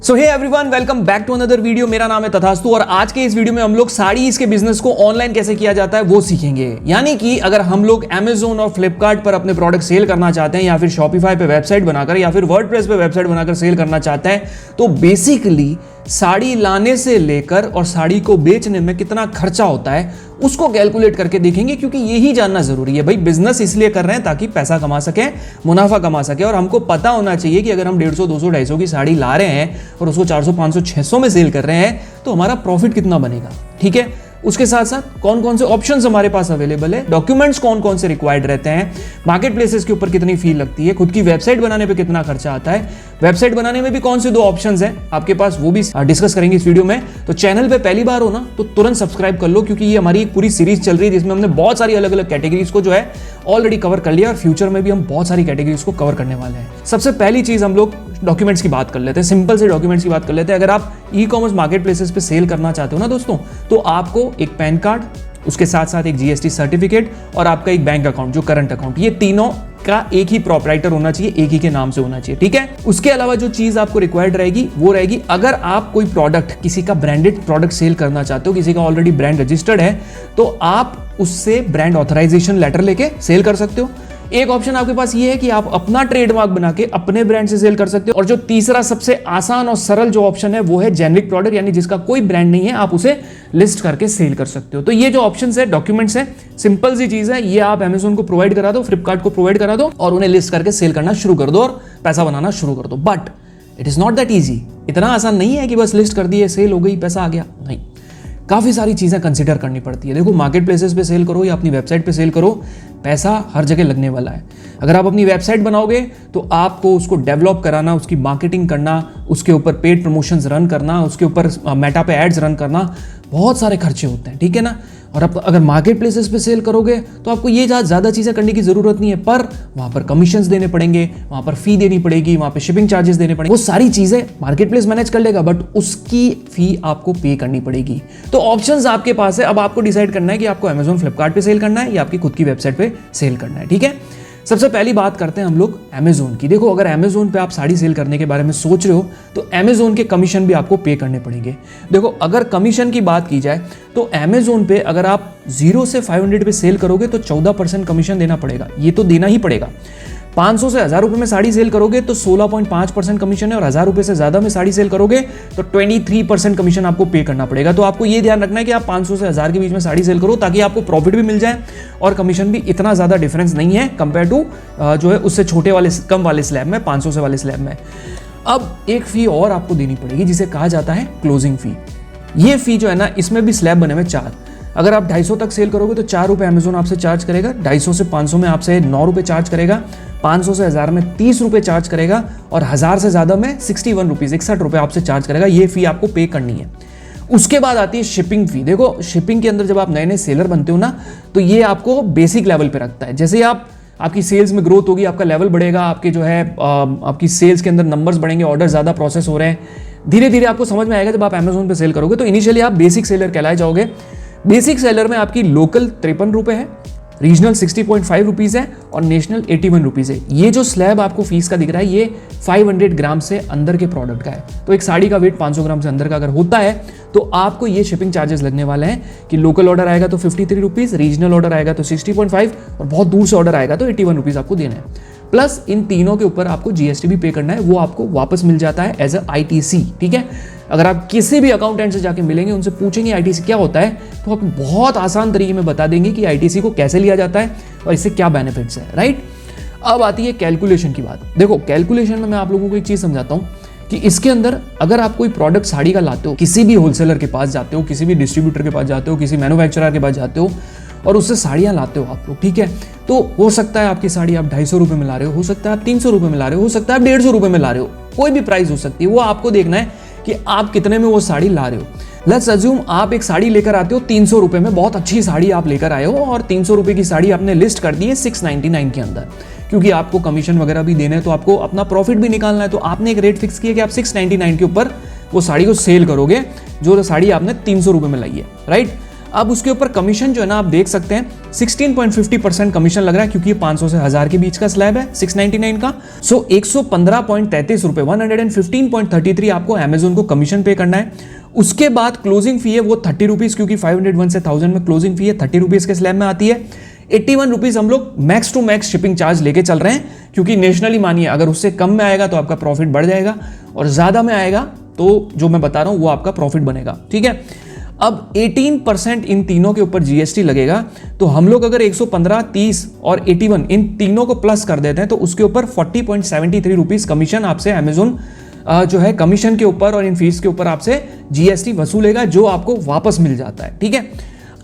So hey everyone, welcome back to another video. मेरा नाम है तथास्तु और आज के इस वीडियो में हम लोग साड़ीज के बिजनेस को ऑनलाइन कैसे किया जाता है वो सीखेंगे। यानी कि अगर हम लोग Amazon और फ्लिपकार्ट पर अपने प्रोडक्ट सेल करना चाहते हैं या फिर शॉपिफाई पे वेबसाइट बनाकर या फिर वर्डप्रेस पे वेबसाइट बनाकर सेल करना चाहते हैं, तो बेसिकली साड़ी लाने से लेकर और साड़ी को बेचने में कितना खर्चा होता है उसको कैलकुलेट करके देखेंगे, क्योंकि यही जानना जरूरी है। भाई बिजनेस इसलिए कर रहे हैं ताकि पैसा कमा सके, मुनाफा कमा सके, और हमको पता होना चाहिए कि अगर हम 150, 200, 250 की साड़ी ला रहे हैं और उसको 400, 500, 600 में सेल कर रहे हैं तो हमारा प्रॉफिट कितना बनेगा। ठीक है, उसके साथ साथ कौन कौन से ऑप्शंस हमारे पास अवेलेबल है, डॉक्यूमेंट्स कौन कौन से रिक्वायर्ड रहते हैं, मार्केट प्लेसेस के ऊपर कितनी फी लगती है, खुद की वेबसाइट बनाने पे कितना खर्चा आता है, वेबसाइट बनाने में भी कौन से 2 ऑप्शंस हैं आपके पास, वो भी डिस्कस करेंगे इस वीडियो में। तो चैनल पे पहली बार हो ना तो तुरंत सब्सक्राइब कर लो, क्योंकि ये हमारी एक पूरी सीरीज चल रही है जिसमें हमने बहुत सारी अलग अलग कैटेगरीज को जो है ऑलरेडी कवर कर लिया और फ्यूचर में भी हम बहुत सारी कैटेगरीज को कवर करने वाले हैं। सबसे पहली चीज हम लोग डॉक्यूमेंट्स की बात कर लेते हैं, सिंपल से डॉक्यूमेंट्स की बात कर लेते हैं। अगर आप ई कॉमर्स मार्केट प्लेसेस पे सेल करना चाहते हो ना दोस्तों, तो आपको एक पैन कार्ड, उसके साथ साथ एक जीएसटी सर्टिफिकेट और आपका एक बैंक अकाउंट जो करंट अकाउंट, ये तीनों का एक ही प्रोपराइटर होना चाहिए, एक ही के नाम से होना चाहिए। ठीक है, उसके अलावा जो चीज आपको रिक्वायर्ड रहेगी वो रहेगी, अगर आप कोई प्रोडक्ट, किसी का ब्रांडेड प्रोडक्ट सेल करना चाहते हो, किसी का ऑलरेडी ब्रांड रजिस्टर्ड है, तो आप उससे ब्रांड ऑथराइजेशन लेटर लेके सेल कर सकते हो। एक ऑप्शन आपके पास ये है कि आप अपना ट्रेडमार्क बना के अपने ब्रांड से सेल कर सकते हो। और जो तीसरा सबसे आसान और सरल जो ऑप्शन है वो है जेनेरिक प्रोडक्ट, यानी जिसका कोई ब्रांड नहीं है, आप उसे लिस्ट करके सेल कर सकते हो। तो ये जो ऑप्शंस है, डॉक्यूमेंट्स है, सिंपल सी चीज है, ये आप Amazon को प्रोवाइड करा दो, फ्लिपकार्ट को प्रोवाइड करा दो और उन्हें लिस्ट करके सेल करना शुरू कर दो और पैसा बनाना शुरू कर दो। But it is not that easy. इतना आसान नहीं है कि बस लिस्ट कर दिए, सेल हो गई, पैसा आ गया। नहीं, काफ़ी सारी चीज़ें कंसिडर करनी पड़ती है। देखो, मार्केट प्लेसेस पे सेल करो या अपनी वेबसाइट पे सेल करो, पैसा हर जगह लगने वाला है। अगर आप अपनी वेबसाइट बनाओगे तो आपको उसको डेवलप कराना, उसकी मार्केटिंग करना, उसके ऊपर पेड प्रमोशंस रन करना, उसके ऊपर मेटा पे एड्स रन करना, बहुत सारे खर्चे होते हैं। ठीक है ना। और अब अगर मार्केट प्लेसेस पे सेल करोगे तो आपको ये ज़्यादा चीज़ें करने की ज़रूरत नहीं है, पर वहाँ पर कमीशंस देने पड़ेंगे, वहाँ पर फी देनी पड़ेगी, वहाँ पे शिपिंग चार्जेस देने पड़ेंगे। वो सारी चीज़ें मार्केट प्लेस मैनेज कर लेगा, बट उसकी फी आपको पे करनी पड़ेगी। तो ऑप्शंस आपके पास है, अब आपको डिसाइड करना है कि आपको Amazon फ्लिपकार्ट पे सेल करना है या आपकी खुद की वेबसाइट पे सेल करना है। ठीक है, सबसे पहली बात करते हैं हम लोग Amazon की। देखो, अगर Amazon पे आप साड़ी सेल करने के बारे में सोच रहे हो तो Amazon के कमीशन भी आपको पे करने पड़ेंगे। देखो, अगर कमीशन की बात की जाए तो Amazon पे अगर आप 0 से 500 पे सेल करोगे तो 14% कमीशन देना पड़ेगा, ये तो देना ही पड़ेगा। 500 से 1000 रुपये में साड़ी सेल करोगे तो 16.5% कमीशन है, और 1000 रुपये से ज़्यादा में साड़ी सेल करोगे तो 23% कमीशन आपको पे करना पड़ेगा। तो आपको ये ध्यान रखना है कि आप 500 से 1000 के बीच में साड़ी सेल करो, ताकि आपको प्रॉफिट भी मिल जाए और कमीशन भी इतना ज़्यादा डिफरेंस नहीं है कंपेयर टू जो है उससे छोटे वाले, कम वाले स्लैब में, 500 से वाले स्लैब में। अब एक फ़ी और आपको देनी पड़ेगी जिसे कहा जाता है क्लोजिंग फ़ी। ये फ़ी जो है ना, इसमें भी स्लैब बने हुए 4। अगर आप 250 तक सेल करोगे तो 4 रुपये Amazon आपसे चार्ज करेगा, 250 से 500 में आपसे 9 रुपये चार्ज करेगा, 500 से 1000 में 30 रुपये चार्ज करेगा, और 1000 से ज़्यादा में 61 रुपीज़, 61 रुपये आपसे चार्ज करेगा। ये फ़ी आपको पे करनी है। उसके बाद आती है शिपिंग फ़ी। देखो, शिपिंग के अंदर जब आप नए नए सेलर बनते हो ना, तो ये आपको बेसिक लेवल पे रखता है। जैसे आपकी सेल्स में ग्रोथ होगी, आपका लेवल बढ़ेगा, आपके जो है आपकी सेल्स के अंदर नंबर्स बढ़ेंगे, ऑर्डर ज़्यादा प्रोसेस हो रहे हैं, धीरे धीरे आपको समझ में आएगा। जब आप Amazon पे सेल करोगे तो इनिशियली आप बेसिक सेलर कहलाए जाओगे। बेसिक सेलर में आपकी लोकल 53 रुपये है, रीजनल 60.5 रुपीज़ है और नेशनल 81 रुपीज़ है। ये जो स्लैब आपको फीस का दिख रहा है, ये 500 ग्राम से अंदर के प्रोडक्ट का है। तो एक साड़ी का वेट 500 ग्राम से अंदर का अगर होता है तो आपको ये शिपिंग चार्जेस लगने वाले हैं कि लोकल ऑर्डर आएगा तो 53 रुपीज़, रीजनल ऑर्डर आएगा तो 60.5 और बहुत दूर से ऑर्डर आएगा तो 81 रुपीज़ आपको देना है। प्लस इन तीनों के ऊपर आपको जीएसटी भी पे करना है, वो आपको वापस मिल जाता है एज अ ITC। ठीक है, अगर आप किसी भी अकाउंटेंट से जाके मिलेंगे, उनसे पूछेंगे ITC क्या होता है, तो आपको बहुत आसान तरीके में बता देंगे कि ITC को कैसे लिया जाता है और इससे क्या बेनिफिट्स है। राइट, अब आती है कैलकुलेशन की बात। देखो, कैलकुलेशन में मैं आप लोगों को एक चीज़ समझाता हूँ कि इसके अंदर अगर आप कोई प्रोडक्ट साड़ी का लाते हो, किसी भी होलसेलर के पास जाते हो, किसी भी डिस्ट्रीब्यूटर के पास जाते हो, किसी मैन्युफैक्चरर के पास जाते हो और उससे साड़ियाँ लाते हो आप लोग, ठीक है, तो हो सकता है आपकी साड़ी आप 250 रुपये में ला रहे हो सकता है आप 300 रुपये में ला रहे हो सकता है आप 150 रुपये में ला रहे हो, कोई भी प्राइस हो सकती है। वो आपको देखना है कि आप कितने में वो साड़ी ला रहे हो। लेट्स अज्यूम आप एक साड़ी लेकर आते हो 300 रुपये में, बहुत अच्छी साड़ी आप लेकर आए हो और 300 रुपये की साड़ी आपने लिस्ट कर दी है 699 के अंदर, क्योंकि आपको कमीशन वगैरह भी देना है, तो आपको अपना प्रॉफिट भी निकालना है। तो आपने एक रेट फिक्स किया कि आप 699 के ऊपर वो साड़ी को सेल करोगे, जो साड़ी आपने 300 रुपये में लाई है। राइट, अब उसके ऊपर कमीशन जो है ना आप देख सकते हैं 16.50% कमीशन लग रहा है, क्योंकि ये 500 से 1000 के बीच का स्लैब है 699 का। सो 115.33 रुपए 115.33 आपको अमेजोन को कमीशन पे करना है। उसके बाद क्लोजिंग फी है वो 30 रुपीज, क्योंकि 501 से 1000 में क्लोजिंग फी है 30 रुपीज के स्लैब में आती है। 81 रुपीज हम लोग max to max shipping charge लेके चल रहे हैं, क्योंकि नेशनली मानिए अगर उससे कम में आएगा तो आपका प्रॉफिट बढ़ जाएगा और ज्यादा में आएगा तो जो मैं बता रहा हूं वो आपका प्रॉफिट बनेगा। ठीक है, अब 18% इन तीनों के ऊपर जीएसटी लगेगा, तो हम लोग अगर 115, 30 और 81 इन तीनों को प्लस कर देते हैं तो उसके ऊपर 40.73 रुपीज कमीशन आपसे अमेजोन जो है कमीशन के ऊपर और इन फीस के ऊपर आपसे जीएसटी वसूलेगा, जो आपको वापस मिल जाता है। ठीक है,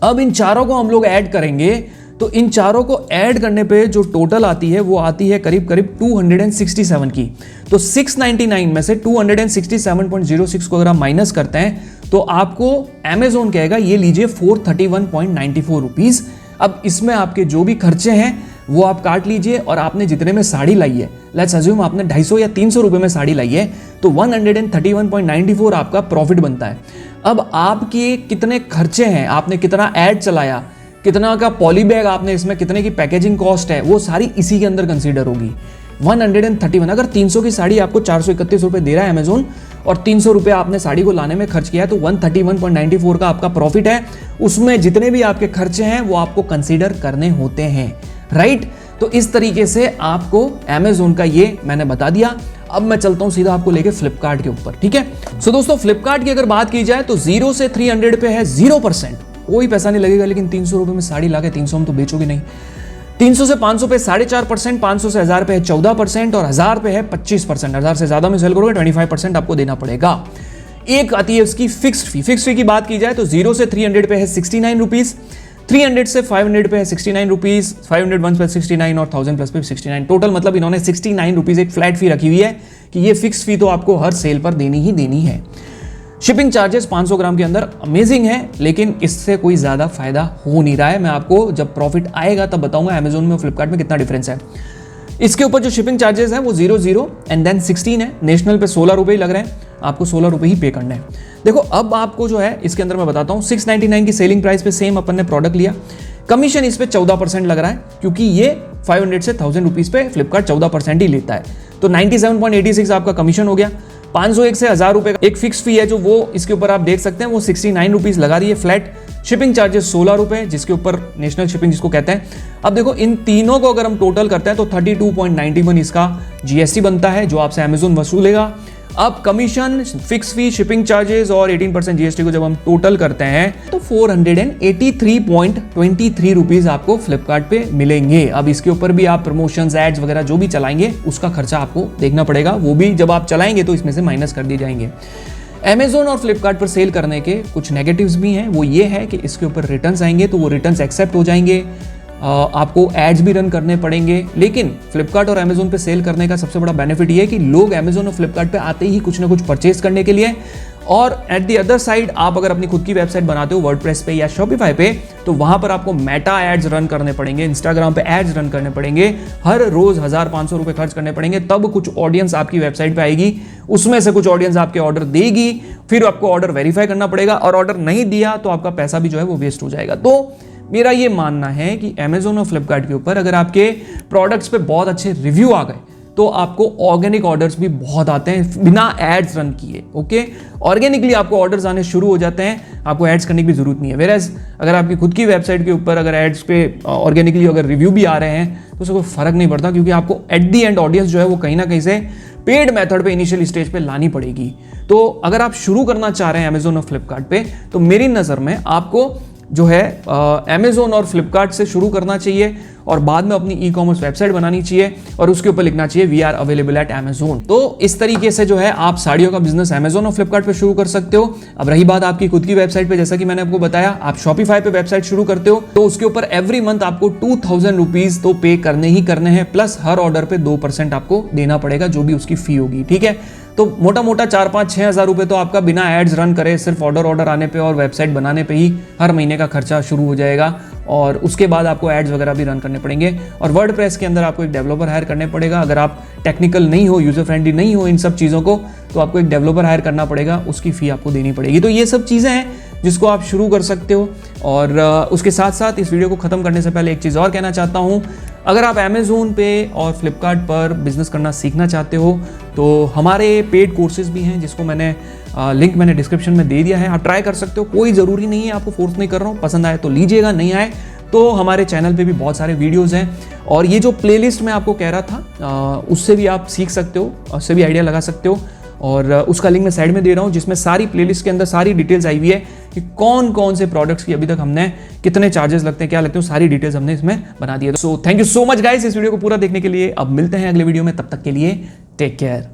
अब इन चारों को हम लोग ऐड करेंगे तो इन चारों को ऐड करने पे जो टोटल आती है वो आती है करीब करीब 267 की। तो 699 में से 267.06 को अगर आप माइनस करते हैं तो आपको अमेजोन कहेगा ये लीजिए 431.94 रुपीज। अब इसमें आपके जो भी खर्चे हैं वो आप काट लीजिए, और आपने जितने में साड़ी लाई है, लेट्स अज्यूम आपने 250 या 300 रुपए में साड़ी लाई है, तो 131.94 आपका प्रॉफिट बनता है। अब आपके कितने खर्चे हैं, आपने कितना ऐड चलाया, कितना का पॉली बैग आपने इसमें, कितने की पैकेजिंग कॉस्ट है, वो सारी इसी के अंदर कंसीडर होगी। 131, अगर 300 की साड़ी आपको 431 रुपए दे रहा है अमेजोन और 300 रुपए आपने साड़ी को लाने में खर्च किया है, तो 131.94 का आपका प्रॉफिट है। उसमें जितने भी आपके खर्चे हैं वो आपको कंसीडर करने होते हैं, राइट। तो इस तरीके से आपको अमेजोन का ये मैंने बता दिया। अब मैं चलता हूं सीधा आपको लेके फ्लिपकार्ट के ऊपर। ठीक है, सो दोस्तों फ्लिपकार्ट की अगर बात की जाए तो 0 से 300 पे है 0%, कोई पैसा नहीं लगेगा। लेकिन 300 रुपए में साड़ी लाके 300 में तो बेचोगे नहीं। 300 से 500 पे 4.5%, 500 से 1000 पे है 14% और 1000 पे है 25%। 1000 से ज्यादा में सेल करोगे 25% आपको देना पड़ेगा। एक आती है उसकी फिक्स्ड फी। फिक्स्ड फी की बात की जाए तो 0 से 300 पे है 69 रुपीज, 300 से 500 पे है 69 रुपीज, 501 पे 69 और 1000 प्लस पे 69। टोटल मतलब इन्होंने 69 रुपीज एक फ्लैट फी रखी हुई है कि ये फिक्स फी तो आपको हर सेल पर देनी ही देनी है। शिपिंग चार्जेस 500 ग्राम के अंदर अमेजिंग है, लेकिन इससे कोई ज्यादा फायदा हो नहीं रहा है। मैं आपको जब प्रॉफिट आएगा तब बताऊंगा अमेजोन में और फ्लिपकार्ट में कितना डिफरेंस है। इसके ऊपर जो शिपिंग चार्जेस है वो 00 एंड देन 16 है। नेशनल पे 16 रुपए ही लग रहे हैं, आपको 16 रुपए ही पे करना है। देखो अब आपको जो है इसके अंदर मैं बताता हूँ 699 की सेलिंग प्राइस पे सेम अपन ने प्रोडक्ट लिया, कमीशन इस पे 14% लग रहा है, क्योंकि ये 500 से 1000 रुपीज पे फ्लिपकार्ट 14% ही लेता है। तो 97.86 आपका कमीशन हो गया। 501 से 1000 रुपए का एक फिक्स फी है जो वो इसके ऊपर आप देख सकते हैं, वो 69 रुपीज लगा रही है फ्लैट। शिपिंग चार्जेस 16 रुपए, जिसके ऊपर नेशनल शिपिंग जिसको कहते हैं। अब देखो इन तीनों को अगर हम टोटल करते हैं तो 32.91 इसका जीएसटी बनता है जो आपसे अमेजोन वसूलेगा। अब कमीशन, फिक्स फी, शिपिंग चार्जेस और 18% जीएसटी को जब हम टोटल करते हैं तो 483.23 रुपीज आपको फ्लिपकार्ट पे मिलेंगे। अब इसके ऊपर भी आप प्रमोशंस, एड्स वगैरह जो भी चलाएंगे उसका खर्चा आपको देखना पड़ेगा, वो भी जब आप चलाएंगे तो इसमें से माइनस कर दिए जाएंगे। अमेजोन और फ्लिपकार्ट पर सेल करने के कुछ नेगेटिव्स भी हैं, वो ये है कि इसके ऊपर रिटर्न्स आएंगे तो वो रिटर्न्स एक्सेप्ट हो जाएंगे, आपको एड्स भी रन करने पड़ेंगे। लेकिन फ्लिपकार्ट और अमेजोन पे सेल करने का सबसे बड़ा बेनिफिट ये है कि लोग अमेजोन और फ्लिपकार्ट पे आते ही कुछ ना कुछ परचेज करने के लिए। और एट द अदर साइड आप अगर अपनी खुद की वेबसाइट बनाते हो वर्डप्रेस पे या शॉपिफाई पे, तो वहां पर आपको मेटा एड्स रन करने पड़ेंगे, इंस्टाग्राम पे एड्स रन करने पड़ेंगे, हर रोज 1500 रुपए खर्च करने पड़ेंगे, तब कुछ ऑडियंस आपकी वेबसाइट पे आएगी, उसमें से कुछ ऑडियंस आपके ऑर्डर देगी, फिर आपको ऑर्डर वेरीफाई करना पड़ेगा, और ऑर्डर नहीं दिया तो आपका पैसा भी जो है वो वेस्ट हो जाएगा। तो मेरा ये मानना है कि अमेजोन और फ्लिपकार्ट के ऊपर अगर आपके प्रोडक्ट्स पे बहुत अच्छे रिव्यू आ गए तो आपको ऑर्गेनिक ऑर्डर्स भी बहुत आते हैं बिना एड्स रन किए। ओके, ऑर्गेनिकली आपको ऑर्डर्स आने शुरू हो जाते हैं, आपको एड्स करने की भी जरूरत नहीं है। वेरएज अगर आपकी खुद की वेबसाइट के ऊपर अगर एड्स पे ऑर्गेनिकली अगर रिव्यू भी आ रहे हैं तो उससे कोई फर्क नहीं पड़ता, क्योंकि आपको एट दी एंड ऑडियंस जो है वो कहीं ना कहीं से पेड मेथड पे इनिशियल स्टेज पे लानी पड़ेगी। तो अगर आप शुरू करना चाह रहे हैं अमेजोन और फ्लिपकार्ट पे, तो मेरी नज़र में आपको जो है अमेजोन और फ्लिपकार्ट से शुरू करना चाहिए और बाद में अपनी ई कॉमर्स वेबसाइट बनानी चाहिए और उसके ऊपर लिखना चाहिए we are available at Amazon. तो इस तरीके से जो है आप साड़ियों का बिजनेस अमेजोन और फ्लिपकार्ट पे शुरू कर सकते हो। अब रही बात आपकी खुद की वेबसाइट पे, जैसा कि मैंने आपको बताया, आप शॉपिफाई पे वेबसाइट शुरू करते हो तो उसके ऊपर एवरी मंथ आपको 2000 रुपीज तो पे करने ही करने हैं, प्लस हर ऑर्डर पे 2% आपको देना पड़ेगा जो भी उसकी फी होगी। ठीक है, तो मोटा मोटा 4-5-6 हज़ार रुपए तो आपका बिना एड्स रन करे सिर्फ ऑर्डर आने पे और वेबसाइट बनाने पे ही हर महीने का खर्चा शुरू हो जाएगा, और उसके बाद आपको एड्स वगैरह भी रन करने पड़ेंगे। और वर्डप्रेस के अंदर आपको एक डेवलपर हायर करने पड़ेगा। अगर आप टेक्निकल नहीं हो, यूजर फ्रेंडली नहीं हो इन सब चीज़ों को, तो आपको एक डेवलपर हायर करना पड़ेगा, उसकी फी आपको देनी पड़ेगी। तो ये सब चीज़ें हैं जिसको आप शुरू कर सकते हो। और उसके साथ साथ इस वीडियो को ख़त्म करने से पहले एक चीज़ और कहना चाहता हूँ, अगर आप अमेज़ोन पे और फ्लिपकार्ट पर बिजनेस करना सीखना चाहते हो तो हमारे पेड कोर्सेज भी हैं, जिसको लिंक मैंने डिस्क्रिप्शन में दे दिया है। आप ट्राई कर सकते हो, कोई ज़रूरी नहीं है, आपको फोर्स नहीं कर रहा हूँ। पसंद आए तो लीजिएगा, नहीं आए तो हमारे चैनल पे भी बहुत सारे वीडियोस हैं। और ये जो प्लेलिस्ट मैं आपको कह रहा था उससे भी आप सीख सकते हो, उससे भी आइडिया लगा सकते हो। और उसका लिंक मैं साइड में दे रहा हूँ, जिसमें सारी प्लेलिस्ट के अंदर सारी डिटेल्स आई हुई है कि कौन कौन से प्रोडक्ट्स की अभी तक हमने कितने चार्जेस लगते हैं, क्या लगते हैं, सारी डिटेल्स हमने इसमें बना दी है। So thank you so much guys इस वीडियो को पूरा देखने के लिए। अब मिलते हैं अगले वीडियो में, तब तक के लिए टेक केयर।